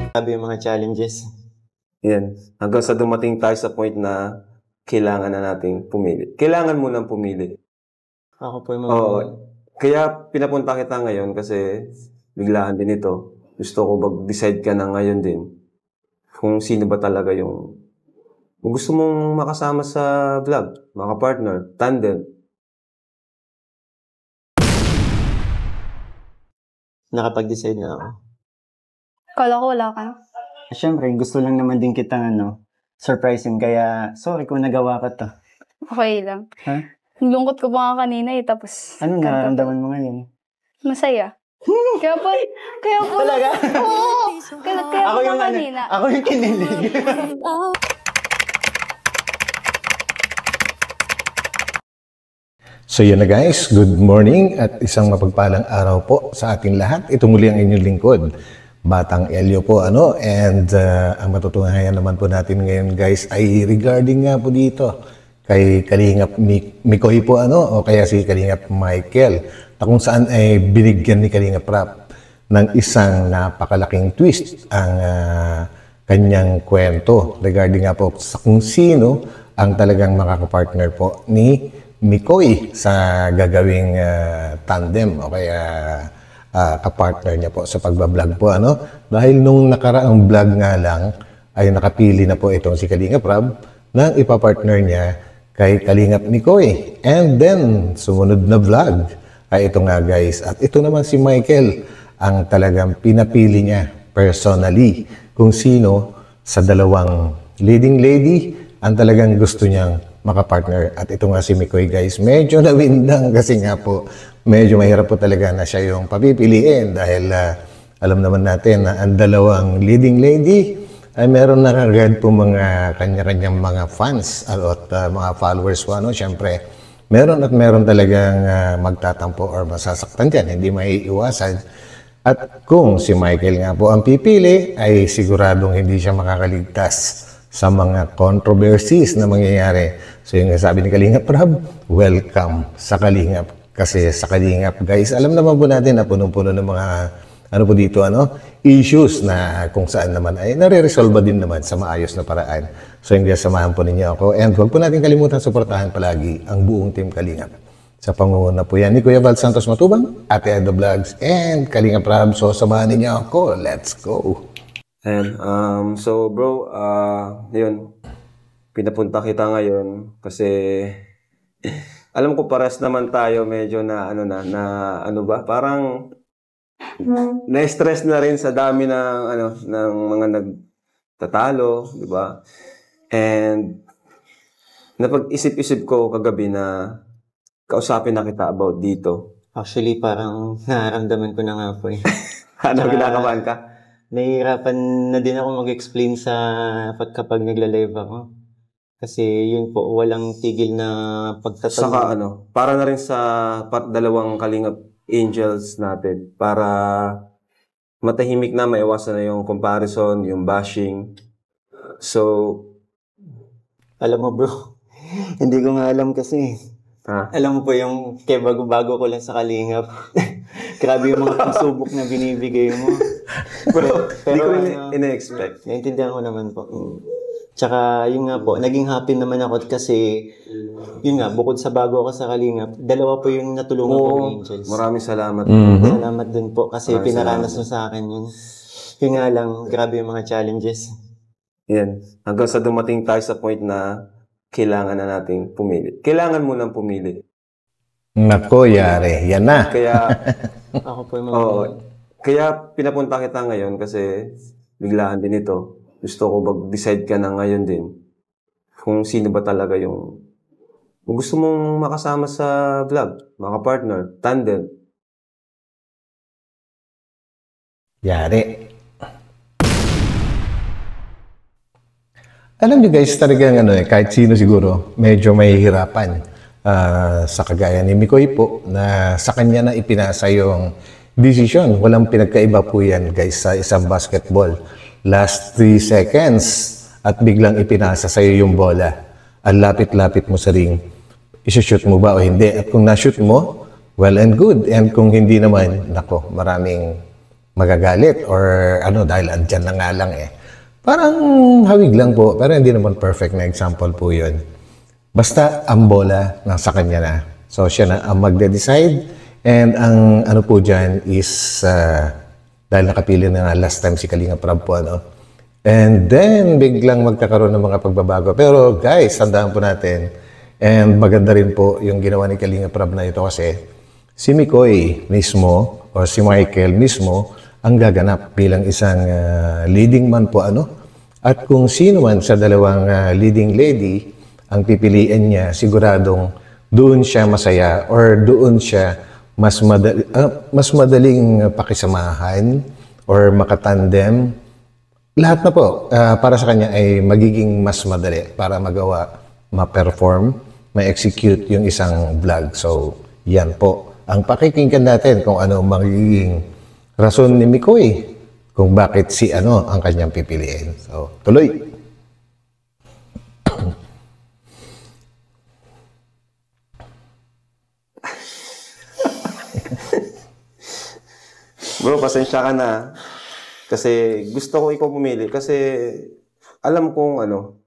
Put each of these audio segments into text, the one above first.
Sabi yung mga challenges. Yan. Hanggang sa dumating tayo sa point na kailangan na nating pumili. Kailangan mo nang pumili. Ako po yung mga... Oo. Kaya pinapunta kita ngayon kasi biglaan din ito. Gusto ko mag-decide ka na ngayon din kung sino ba talaga yung gusto mong makasama sa vlog, mga partner, tandem. Nakapag-decide na ako. Kala ko wala ka. Siyempre, gusto lang naman din kitang surprising. Kaya, sorry kung nagawa ka to. Okay lang. Ha? Ang lungkot ko pa nga kanina eh, tapos... Anong nararamdaman mo ngayon? Masaya. Kaya po... Talaga? Oo! Kaya Ako po yung kanina. Ako yung kinilig. So yan na guys, good morning at isang mapagpalang araw po sa ating lahat. Ito muli ang inyong lingkod, Batang Elio po and ang matutunghayan naman po natin ngayon guys ay regarding nga po dito kay Kalingap Mikoy po o kaya si Kalingap Michael na kung saan ay binigyan ni Kalingap Rap ng isang napakalaking twist ang kanyang kwento regarding nga po sa kung sino ang talagang makakapartner po ni Mikoy sa gagawing tandem o kaya kapartner niya po sa pagbablog po dahil nung nakaraang vlog nga lang ay nakapili na po itong si Kalingap Rab ng ipapartner niya kay Kalingap Mikoy and then sumunod na vlog ay ito nga guys at ito naman si Michael ang talagang pinapili niya personally kung sino sa dalawang leading lady ang talagang gusto niyang makapartner. At ito nga si Mikoy guys, medyo nawindang kasi nga po, medyo mahirap po talaga na siya yung papipiliin dahil alam naman natin na ang dalawang leading lady ay meron na kagad po mga kanya-kanyang mga fans at mga followers po. Siyempre, meron at meron talagang magtatampo or masasaktan dyan, hindi maiiwasan. At kung si Michael nga po ang pipili, ay siguradong hindi siya makakaligtas sa mga controversies na mangyayari. So yung sabi ni Kalingap Rab, welcome sa Kalingap. Kasi sa Kalingap guys, alam naman po natin na punong-puno ng mga po dito, issues na kung saan naman ay nare-resolve din naman sa maayos na paraan. So yung samahan po ninyo ako. And huwag po natin kalimutan suportahan palagi ang buong team Kalingap. Sa pangunguna po yan ni Kuya Val Santos Matubang, Ate Edo Vlogs, and Kalingap Rab. So samahan ninyo ako. Let's go! And, so bro, yun, pinapunta kita ngayon kasi alam ko pares naman tayo medyo na parang na-stress na rin sa dami ng mga nagtatalo, di ba? And napag-isip-isip ko kagabi na kausapin na kita about dito. Actually, parang nararamdaman ko na nga po eh. Kinakabahan ka? Nahihirapan na din ako mag-explain sa kapag nagla-live ako. Kasi yun po, walang tigil na pagtatanong. Saka para na rin sa dalawang Kalingap Angels natin. Para matahimik na, maiwasan na yung comparison, yung bashing. So, alam mo bro, hindi ko nga alam kasi. Alam mo po yung kaya bago-bago ko lang sa Kalingap. Grabe yung mga pagsubok na binibigay mo. Pero hindi ko ina-expect. Naintindihan ko naman po. Tsaka, yun nga po, naging happy naman ako kasi, yun nga, bukod sa bago ako sa Kalingap, dalawa po yung natulungan ko ng Angels. Maraming salamat. Salamat din po kasi pinaranas mo sa akin yun. Yun nga lang, grabe yung mga challenges. Yan. Hanggang sa dumating tayo sa point na kailangan na nating pumili. Kailangan mo nang pumili. Nako, yare. Yan na. Kaya, ako po yung mga... Kaya pinapunta kita ngayon kasi biglaan din ito. Gusto ko mag-decide ka na ngayon din kung sino ba talaga yung gusto mong makasama sa vlog, mga partner, tandem. Yari. Alam niyo guys, talagang kahit sino siguro, medyo mahihirapan sa kagaya ni Mikoy po na sa kanya na ipinasa yung decision. Walang pinagkaiba po yan guys sa isang basketball. Last 3 seconds at biglang ipinasa sa'yo yung bola. Ang lapit-lapit mo sa ring. Isushoot mo ba o hindi? At kung na-shoot mo, well and good. And kung hindi naman, nako, maraming magagalit or ano dahil andyan na nga lang eh. Parang hawig lang po, pero hindi naman perfect na example po yun. Basta ang bola nasa kanya na. So siya na ang magde-decide and ang ano po dyan is dahil nakapili na nga last time si Kalinga Prab po ano. And then biglang magkakaroon ng mga pagbabago. Pero guys, tandaan po natin and maganda rin po yung ginawa ni Kalinga Prab na ito kasi si Mikoy mismo o si Michael mismo ang gaganap bilang isang leading man po ano. At kung sino man sa dalawang leading lady ang pipiliin niya, siguradong doon siya masaya or doon siya mas madaling pakisamahan or makatandem. Lahat na po para sa kanya ay magiging mas madali para magawa, ma-perform, ma-execute yung isang vlog. So, yan po. Ang pakikinggan natin kung ano magiging rason ni Mikoy kung bakit si ano ang kanyang pipiliin. So, tuloy. Bro, pasensya ka na. Kasi gusto ko ikaw pumili. Kasi alam kong ano,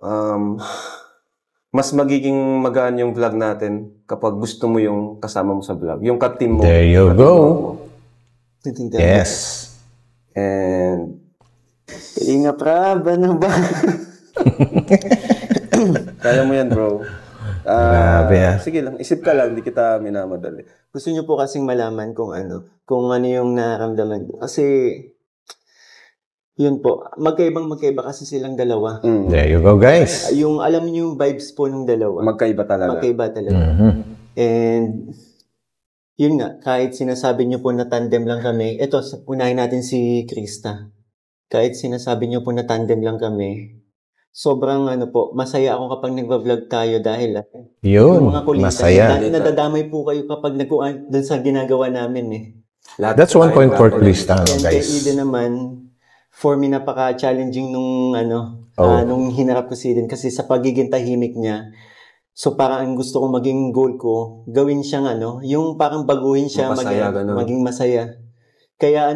mas magiging magaan yung vlog natin kapag gusto mo yung kasama mo sa vlog. Yung ka-team mo. There you go. Yes. And Kalinga Prab, ano ba? kaya mo yan, bro. Grabe, sige lang, isip ka lang, hindi kita minamadali. Gusto niyo po kasing malaman kung ano yung nararamdaman ko. Kasi, yun po, magkaiba kasi silang dalawa. There you go, guys. Yung, alam niyo yung vibes po ng dalawa. Magkaiba talaga. Magkaiba talaga. And, yun nga, kahit sinasabi niyo po na tandem lang kami, eto, unahin natin si Krista. Kahit sinasabi niyo po na tandem lang kami, sobrang masaya ako kapag nagva-vlog tayo dahil yun, mga kulitan, masaya. Nadadamay po kayo kapag doon sa ginagawa namin eh. That's one point for Krista, And kay guys. Eden naman, for me napaka-challenging nung hinarap ko si Eden kasi sa pagiging tahimik niya. So parang ang gusto kong maging goal ko, gawin siyang yung parang baguhin siya, maging masaya. Kaya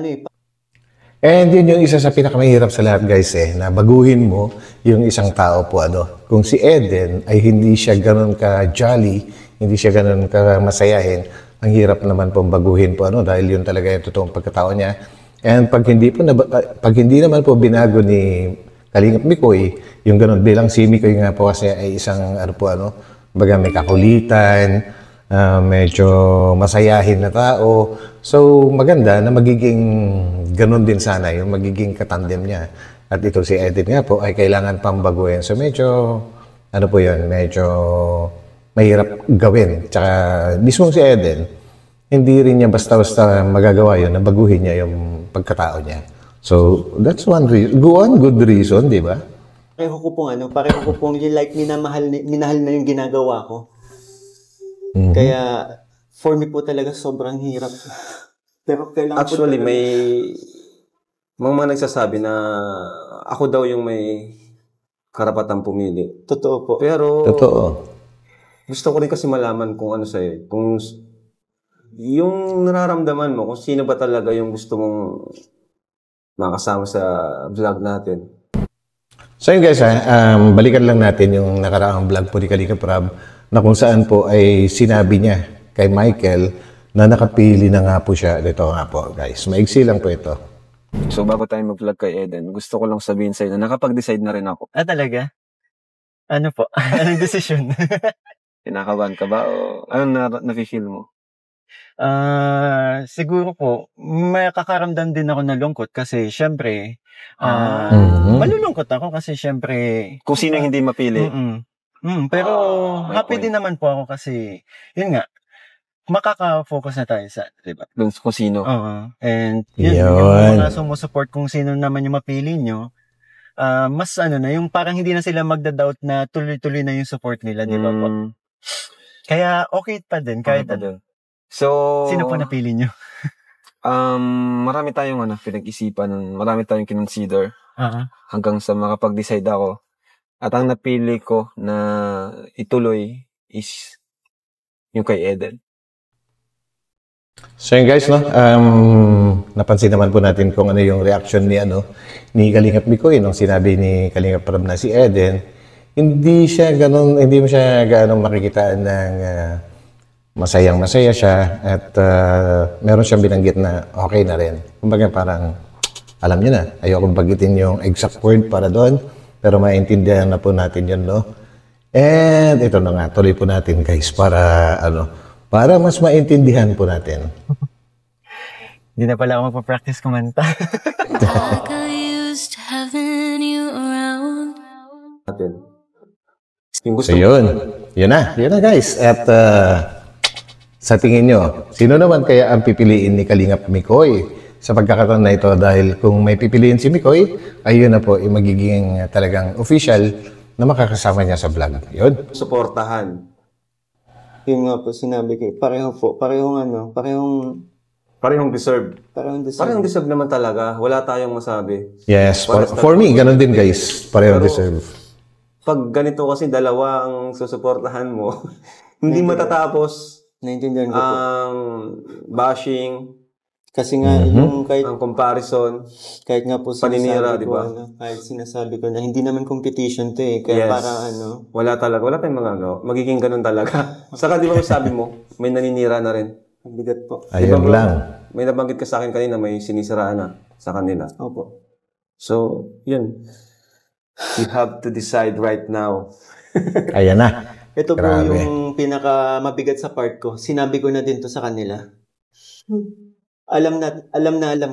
And yun yung isa sa pinakamahirap sa lahat, guys, na baguhin mo yung isang tao po, Kung si Eden ay hindi siya ganun ka-jolly, hindi siya ganun ka-masayahin, ang hirap naman pong baguhin po, dahil yun talaga yung totoong pagkatao niya. And pag hindi naman po binago ni Kalingap Mikoy, yung ganun, bilang si Mikoy nga po kasi ay isang, baga may kakulitan, medyo masayahin na tao. So, maganda na magiging ganun din sana yung magiging katandem niya. At ito si Eden nga po ay kailangan pang baguhin. So, medyo, medyo mahirap gawin. Tsaka, mismo si Eden, hindi rin niya basta-basta magagawa yun na baguhin niya yung pagkatao niya. So, that's one reason. Good reason, di ba? pareho ko pong like minahal na yung ginagawa ko. Kaya, for me po talaga sobrang hirap. Pero kailangan actually, may mga nagsasabi na ako daw yung may karapatang pumili. Totoo po. Pero, Totoo. Gusto ko rin kasi malaman kung ano sa'yo. Kung yung nararamdaman mo, kung sino ba talaga yung gusto mong makasama sa vlog natin. So yun guys, balikan lang natin yung nakaraang vlog po ni Kalinga Prab na kung saan po ay sinabi niya kay Michael na nakapili na nga po siya. Dito nga po guys, maigsi lang po ito. So bago tayo mag-vlog kay Eden, gusto ko lang sabihin sa'yo na nakapag-decide na rin ako. Talaga? Ano po? Anong desisyon? Kinakabahan ka ba o anong na-feel mo? Siguro po, may kakaramdam din ako na lungkot kasi syempre, malulungkot ako kasi syempre, Kung sino yung hindi mapili. pero may happy point. din naman po ako kasi, yun nga, makaka-focus na tayo sa, diba? Dun kung sino. And yun, yung mga sumusupport kung sino naman yung mapili nyo, mas yung parang hindi na sila magda-doubt na tuloy-tuloy na yung support nila, di ba po? Kaya okay pa din, kahit So, sino po napili nyo? marami tayong pinag-isipan, marami tayong kinonsider hanggang sa makapag-decide ako. At ang napili ko na ituloy is yung kay Eden. So yun guys, no? Napansin naman po natin kung ano yung reaction ni Kalingap Mikoy nung sinabi ni Kalingap Prab na si Eden. Hindi mo siya ganong makikitaan ng masayang-masaya siya at meron siyang binanggit na okay na rin. Kumbaga parang alam niyo na, ayokong bagitin yung exact word para doon, pero maintindihan na po natin yun, no? And ito na nga, tuloy po natin guys para mas maintindihan po natin. Hindi na pala ako magpa-practice kumanta. Natin. Yung gusto So yun na guys. At sa tingin nyo, sino naman kaya ang pipiliin ni Kalingap Mikoy sa pagkakataon na ito? Dahil kung may pipiliin si Mikoy, ayun na po, magiging talagang official na makakasama niya sa vlog. Yun. suportahan. Yun nga po, sinabi ko. Parehong Parehong deserve. deserve naman talaga. Wala tayong masabi. Yes, for me, ganun din guys. Pareho deserve. Pag ganito kasi dalawa ang susuportahan mo, hindi matatapos Naintindihan ko po. ang bashing, Kasi nga, yung ang comparison. kahit nga po Paninira, sinasabi di ko, ba? kahit sinasabi ko na hindi naman competition to eh. Kaya Yes. para Wala tayong magagawa. Magiging ganun talaga. Saka di ba sabi mo, may naninira na rin. ang bigat po. Ayun bro? lang. May nabanggit ka sa akin kanina, may sinisiraan na sa kanila. Opo. So, yun. You have to decide right now. Ayan na. Ito po Grabe. yung pinaka mabigat sa part ko. Sinabi ko na din to sa kanila. Alam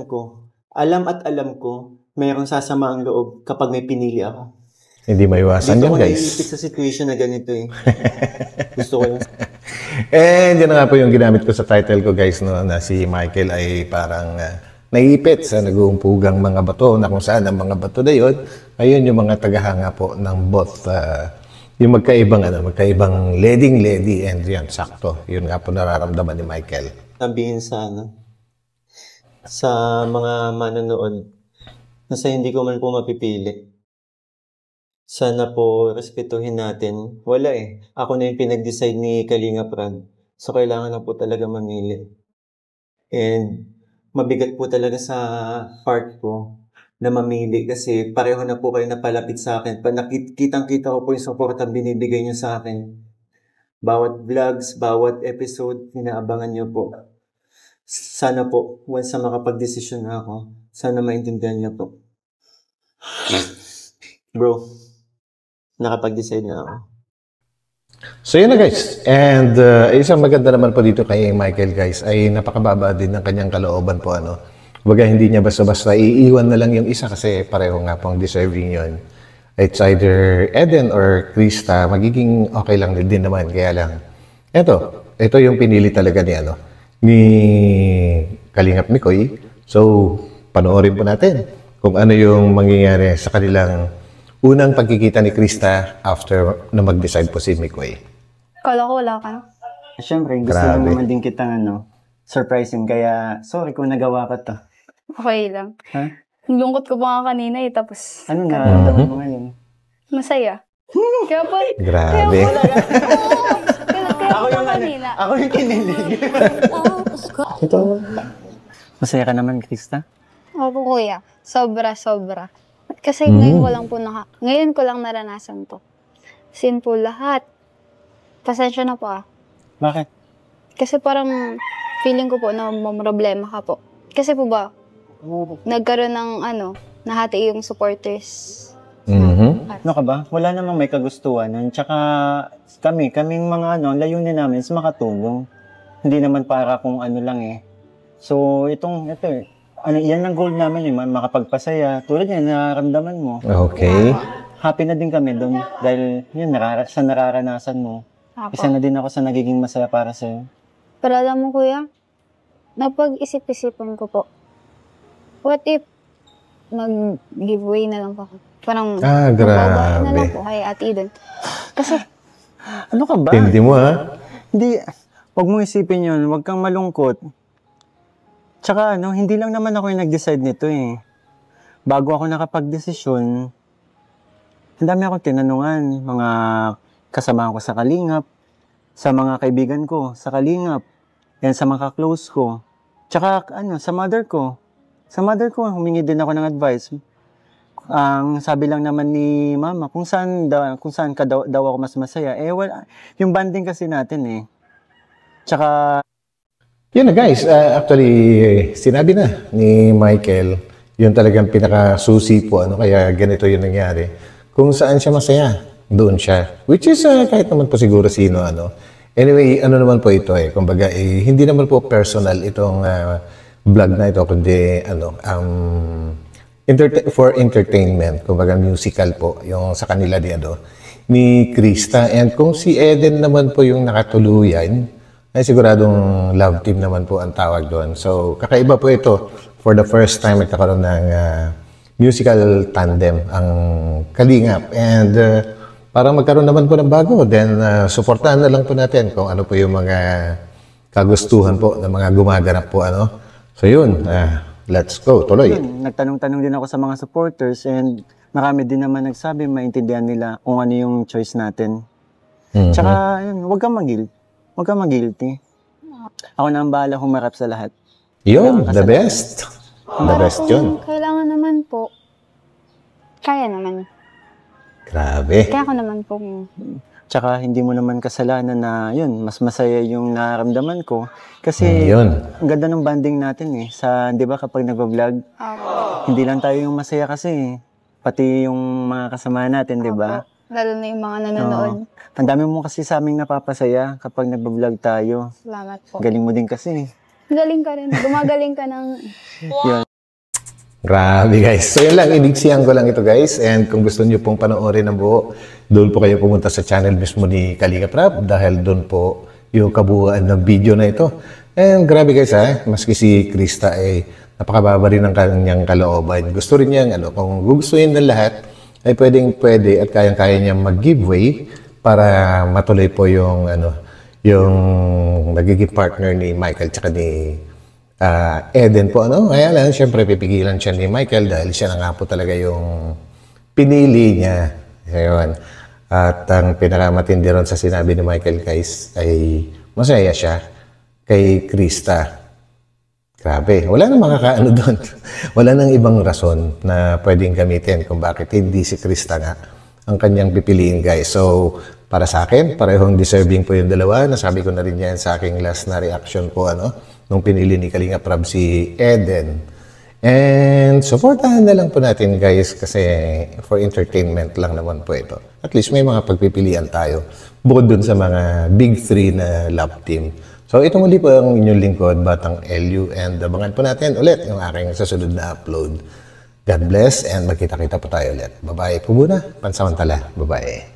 ko. Alam ko, mayroong sasama ang loob kapag may pinili ako. Hindi maiwasan Dito yan ko guys. naiipit sa situation na ganito eh. Gusto ko yung And yun na nga po yung ginamit ko sa title ko guys, no, na si Michael ay parang naipit sa nag-uumpugang mga bato na kung saan ang mga bato na yun, ayun yung mga tagahanga po ng both yung magkaibang lady and yan, sakto. Yun nga po nararamdaman ni Michael. sabihin sa mga manonood na sa hindi ko man po mapipili. Sana po respetuhin natin. Wala eh. Ako na yung pinag-decide ni Kalingap Prab. So, kailangan na po talaga mamili. And mabigat po talaga sa part ko na mamili kasi pareho na po kayo napalapit sa akin. Kitang-kita ko po yung support ang binibigay niyo sa akin. Bawat vlogs, bawat episode, inaabangan niyo po. Sana po, once na makapag-desisyon na ako, sana maintindihan niyo po. Bro, nakapag-decide na ako. So yun na guys. And isang maganda naman po dito kay Michael guys ay napakababa din ng kanyang kalooban po. Kumbaga hindi niya basta-basta iiwan na lang yung isa kasi pareho nga pong deserving yun. It's either Eden or Krista, magiging okay lang din naman. Kaya lang, ito yung pinili talaga ni Kalingap Mikoy. So, panoorin po natin kung ano yung mangyayari sa kanilang unang pagkikita ni Krista after na mag-decide po si Mikoy. Kala ko wala ka. Siyempre, gusto Grabe. lang naman din kitang surprising. Kaya, sorry kung nagawa ko to. Okay lang. Ha? Ang lungkot ko pa nga kanina eh, tapos Ano nararamdaman mo ngayon? masaya. Kaya pa, Grabe. kaya pa kanina. Ako yung kinilig. Ito. Masaya ka naman, Krista? Opo, kuya. Sobra. Kasi ngayon ko lang naranasan to. Sin po lahat. Pasensya na po ah. Bakit? Kasi parang feeling ko po na problema ka po. Kasi po ba, nagkaroon ng nahati yung supporters. Ano ka ba? Wala namang may kagustuhan. Tsaka kaming mga layunin namin is makatulong. Hindi naman para kung ano lang eh. So, ito yan ang goal namin eh, makapagpasaya. Tulad yan, nararamdaman mo. Okay. Happy na din kami doon dahil yun, sa nararanasan mo. Apo. Isa na din ako sa nagiging masaya para sa'yo. Pero alam mo kuya, napag-isip-isipan ko po. What if mag-giveaway na lang po ako? Parang magbabahay na lang grabe. po kay Ate Eden. Kasi Ano ka ba? Tindi mo ha? Hindi, wag mong isipin yun. Wag kang malungkot. Tsaka hindi lang naman ako yung nag-decide nito eh. Bago ako nakapag-desisyon, ang dami akong tinanungan. Mga kasama ko sa Kalingap, sa mga kaibigan ko sa Kalingap. Yan sa mga close ko. Tsaka sa mother ko. Sa mother ko, humingi din ako ng advice. Ang sabi lang naman ni mama, kung saan ka daw ako mas masaya. Yung banding kasi natin eh. Tsaka, Yun na guys, actually, sinabi na ni Michael, yun talagang pinakasusi po, kaya ganito yung nangyari. Kung saan siya masaya, doon siya. Which is, kahit naman po siguro sino, Anyway, naman po ito kumbaga, hindi naman po personal itong vlog na ito, kundi, for entertainment, kumbaga musical po, yung sa kanila ni Krista. And kung si Eden naman po yung nakatuluyan, ay siguradong love team naman po ang tawag doon. So, kakaiba po ito. For the first time, nagkakaroon ng musical tandem ang Kalingap. And para magkaroon naman po ng bago, then supportahan na lang po natin kung ano po yung mga kagustuhan po ng mga gumaganap po. So yun, let's go, tuloy. nagtanong-tanong din ako sa mga supporters and marami din naman nagsabi, maintindihan nila kung ano yung choice natin. Tsaka, huwag kang mag-guilty. Ako na ang bahala humarap sa lahat. Yun, the best. The best yun. Kailangan naman po. Kaya naman. Grabe. Kaya ko naman po. Tsaka hindi mo naman kasalanan na mas masaya yung nararamdaman ko. Kasi Yun. ang ganda ng banding natin di ba kapag nag-vlog, hindi lang tayo yung masaya kasi. Pati yung mga kasama natin, di ba? Lalo na yung mga nanonood. Ang dami mo kasi sa aming napapasaya kapag nag-vlog tayo. Salamat po. Galing mo din kasi. Galing ka rin. Gumagaling ka ng... Yun. Grabe guys. So yun lang, iniksihan ko lang ito guys. And kung gusto niyo pong panoorin ang buo, doon po kayo pumunta sa channel mismo ni Kalingap Rap dahil doon po yung kabuuan ng video na ito. And grabe guys maski si Krista napakababa rin ng kanyang kalooban. Gusto rin niyang kung gugustuhin ng lahat, ay pwede at kayang-kaya niyang mag-giveaway para matuloy po yung yung nagiging partner ni Michael tsaka ni Eden po. Kaya lang, syempre pipigilan siya ni Michael dahil siya na nga po talaga yung pinili niya. Ayun. At ang pinakamatindi ron sa sinabi ni Michael guys ay masaya siya kay Krista. Grabe. Wala nang makakaano doon. Wala nang ibang rason na pwedeng gamitin kung bakit hindi si Krista nga ang kanyang pipiliin guys. So, para sa akin, parehong deserving po yung dalawa. Nasabi ko na rin yan sa aking last na reaction po nung pinili ni Kalingap Rab si Eden. And supportahan na lang po natin guys kasi for entertainment lang naman po ito. At least may mga pagpipilian tayo bukod dun sa mga big three na love team. So ito muli po ang inyong lingkod, Batang Elyu, and abangan po natin ulit yung aking sasunod na upload. God bless and magkita-kita po tayo ulit. Bye-bye po muna, pansamantala. Bye-bye.